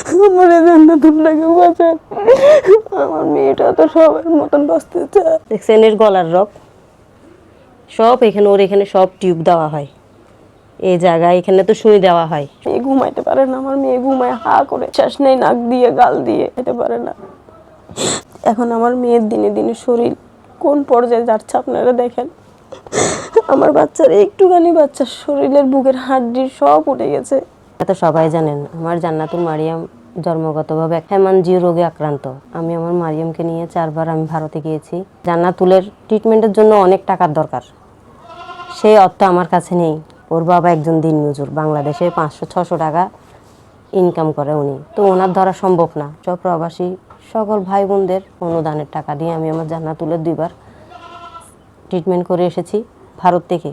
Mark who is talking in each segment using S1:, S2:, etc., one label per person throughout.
S1: আমার জান্নাতুল্লাহকে বাঁচান। আমার মেয়েটা তো সবার মতন বাঁচতে চায়।
S2: দেখছেন এর গলার রক সব এখানে, ওর এখানে সব টিউব দেওয়া হয়, এই জায়গায় এখানে তো সুই দেওয়া হয়।
S1: মেয়ে ঘুমাইতে পারে না, আমার মেয়ে ঘুমায় হা করে, শ্বাস নেই নাক দিয়ে, গাল দিয়ে, খেতে পারে না। এখন আমার মেয়ের দিনে দিনে শরীর কোন পর্যায়ে যাচ্ছে আপনারা দেখেন। আমার বাচ্চার একটুখানি বাচ্চার শরীরের বুকের হাড্ডি সব উঠে গেছে।
S2: তো সবাই জানেন আমার জান্নাতুল মারিয়াম জন্মগতভাবে হেমানজিও রোগে আক্রান্ত। আমি আমার মারিয়ামকে নিয়ে 4 বার আমি ভারতে গিয়েছি। জান্নাতুলের ট্রিটমেন্টের জন্য অনেক টাকার দরকার, সেই অর্থ আমার কাছে নেই। ওর বাবা একজন দিনমজুর, বাংলাদেশে 500-600 টাকা ইনকাম করে উনি, তো ওনার ধরা সম্ভব না। সব প্রবাসী সকল ভাই বোনদের অনুদানের টাকা দিয়ে আমি আমার জান্নাতুলের 2 বার ট্রিটমেন্ট করে এসেছি ভারত থেকে।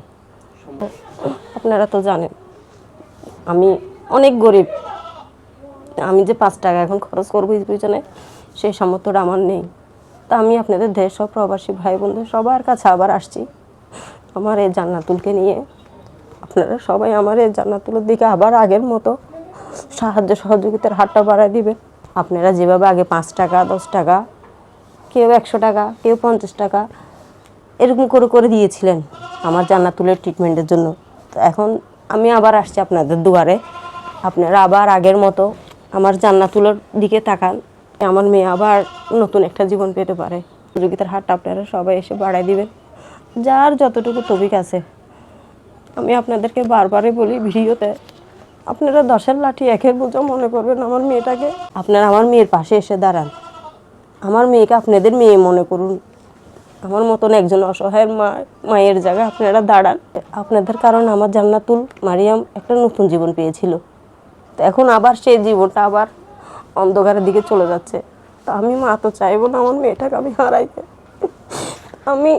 S2: আপনারা তো জানেন আমি অনেক গরিব, আমি যে 5 টাকা এখন খরচ করবো এই পিছনে সেই সামর্থ্যটা আমার নেই। তা আমি আপনাদের দেশ সব প্রবাসী ভাই বোনদের সবার কাছে আবার আসছি আমার এই জান্নাতুলকে নিয়ে। আপনারা সবাই আমার এই জান্নাতুলের দিকে আবার আগের মতো সাহায্য সহযোগিতার হাতটা বাড়ায় দিবেন। আপনারা যেভাবে আগে 5 টাকা 10 টাকা, কেউ 100 টাকা, কেউ 50 টাকা এরকম করে করে দিয়েছিলেন আমার জান্নাতুলের ট্রিটমেন্টের জন্য, তো এখন আমি আবার আসছি আপনাদের দুয়ারে। আপনারা আবার আগের মতো আমার জান্নাতুলের দিকে তাকান, আমার মেয়ে আবার নতুন একটা জীবন পেতে পারে। সহযোগিতার হাতটা আপনারা সবাই এসে বাড়ায় দিবেন, যার যতটুকু তৌফিক আছে। আমি আপনাদেরকে বারবারই বলি ভিডিওতে, আপনারা 10-এর লাঠি 1-এর বোঝা মনে করবেন আমার মেয়েটাকে। আপনারা আমার মেয়ের পাশে এসে দাঁড়ান, আমার মেয়েকে আপনাদের মেয়ে মনে করুন। আমার মতন একজন অসহায়ের মায়ের জায়গায় আপনারা দাঁড়ান। আপনাদের কারণে আমার জান্নাতুল মারিয়াম একটা নতুন জীবন পেয়েছিল, তো এখন আবার সেই জীবনটা আবার অন্ধকারের দিকে চলে যাচ্ছে। তো আমি মা তো চাইবো না আমার মেয়েটাকে আমি হারাইতে। আমি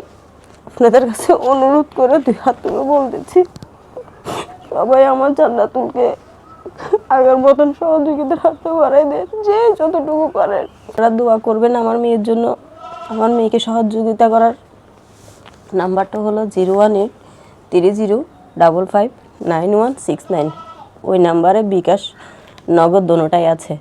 S2: আপনাদের কাছে অনুরোধ করে 2 হাত তুলে বলতেছি, সবাই আমার জান্নাতুলকে আগের মতন সহযোগিতার হাতটা বাড়াই দেন, যে যতটুকু পারেন। আপনারা দোয়া করবেন আমার মেয়ের জন্য। আমার মেয়েকে সহযোগিতা করার নাম্বারটা হলো 01830559169। ওই নাম্বারে বিকাশ নগদ দোনোটাই আছে।